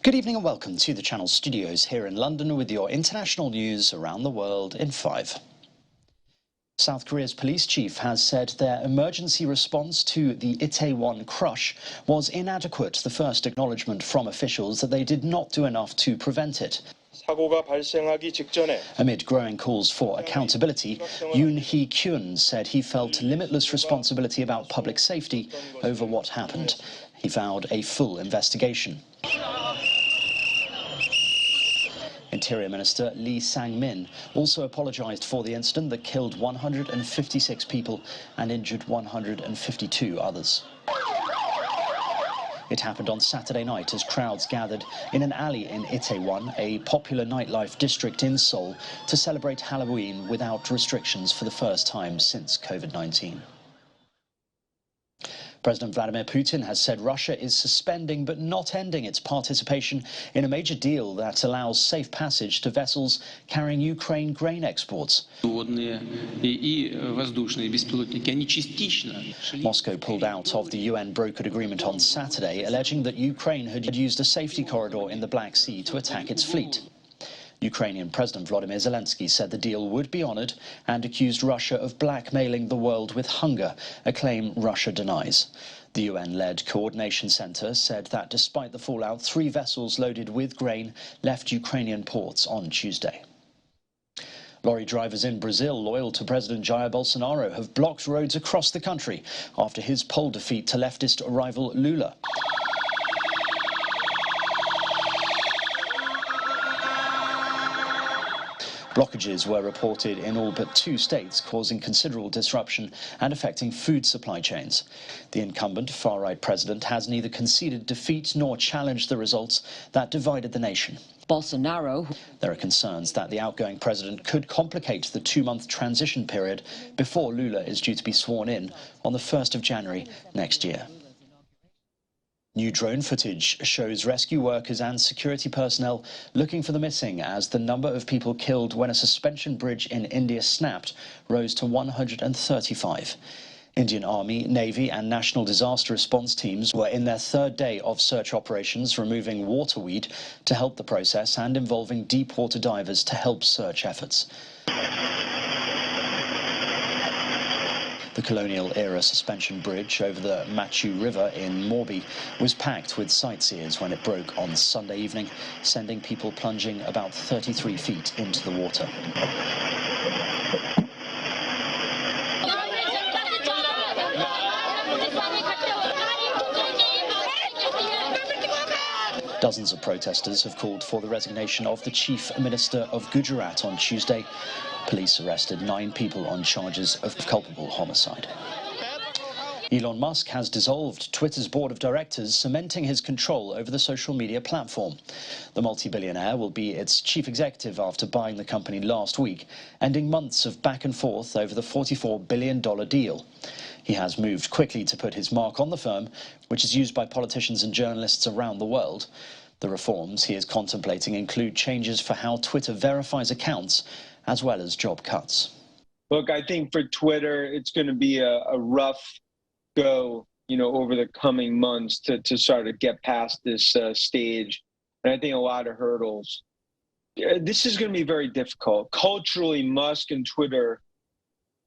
Good evening and welcome to the Channel Studios here in London with your international news around the world in 5. South Korea's police chief has said their emergency response to the Itaewon crush was inadequate, the first acknowledgement from officials that they did not do enough to prevent it. Amid growing calls for accountability, Yoon Hee-kyun said he felt limitless responsibility about public safety over what happened. He vowed a full investigation. Interior Minister Lee Sang-min also apologized for the incident that killed 156 people and injured 152 others. It happened on Saturday night as crowds gathered in an alley in Itaewon, a popular nightlife district in Seoul, to celebrate Halloween without restrictions for the first time since COVID-19. President Vladimir Putin has said Russia is suspending but not ending its participation in a major deal that allows safe passage to vessels carrying Ukraine grain exports. Moscow pulled out of the UN-brokered agreement on Saturday, alleging that Ukraine had used a safety corridor in the Black Sea to attack its fleet. Ukrainian President Volodymyr Zelensky said the deal would be honoured and accused Russia of blackmailing the world with hunger, a claim Russia denies. The UN-led coordination centre said that despite the fallout, 3 vessels loaded with grain left Ukrainian ports on Tuesday. Lorry drivers in Brazil, loyal to President Jair Bolsonaro, have blocked roads across the country after his poll defeat to leftist rival Lula. Blockages were reported in all but 2 states, causing considerable disruption and affecting food supply chains. The incumbent far-right president has neither conceded defeat nor challenged the results that divided the nation. Bolsonaro. There are concerns that the outgoing president could complicate the 2-month transition period before Lula is due to be sworn in on the 1st of January next year. New drone footage shows rescue workers and security personnel looking for the missing as the number of people killed when a suspension bridge in India snapped rose to 135. Indian Army, Navy and National Disaster Response teams were in their 3rd day of search operations, removing waterweed to help the process and involving deep water divers to help search efforts. The colonial-era suspension bridge over the Machu River in Morbi was packed with sightseers when it broke on Sunday evening, sending people plunging about 33 feet into the water. Dozens of protesters have called for the resignation of the Chief Minister of Gujarat on Tuesday. Police arrested 9 people on charges of culpable homicide. Elon Musk has dissolved Twitter's board of directors, cementing his control over the social media platform. The multi-billionaire will be its chief executive after buying the company last week, ending months of back and forth over the $44 billion deal. He has moved quickly to put his mark on the firm, which is used by politicians and journalists around the world. The reforms he is contemplating include changes for how Twitter verifies accounts, as well as job cuts. Look, I think for Twitter, it's going to be a rough go, over the coming months to sort of get past this stage. And I think a lot of hurdles. This is going to be very difficult. Culturally, Musk and Twitter,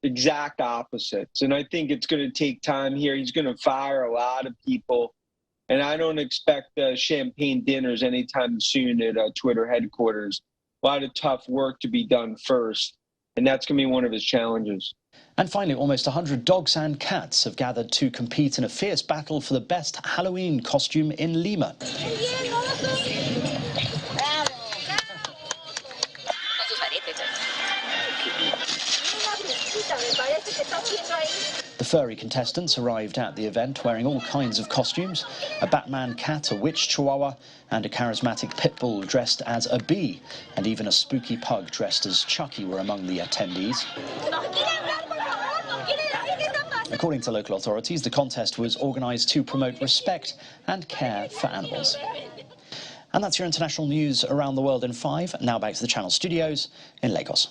exact opposites. And I think it's going to take time here. He's going to fire a lot of people. And I don't expect champagne dinners anytime soon at Twitter headquarters. A lot of tough work to be done first. And that's going to be one of his challenges. And finally, almost 100 dogs and cats have gathered to compete in a fierce battle for the best Halloween costume in Lima. The furry contestants arrived at the event wearing all kinds of costumes. A Batman cat, a witch chihuahua, and a charismatic pit bull dressed as a bee. And even a spooky pug dressed as Chucky were among the attendees. According to local authorities, the contest was organised to promote respect and care for animals. And that's your international news around the world in 5. Now back to the Channel Studios in Lagos.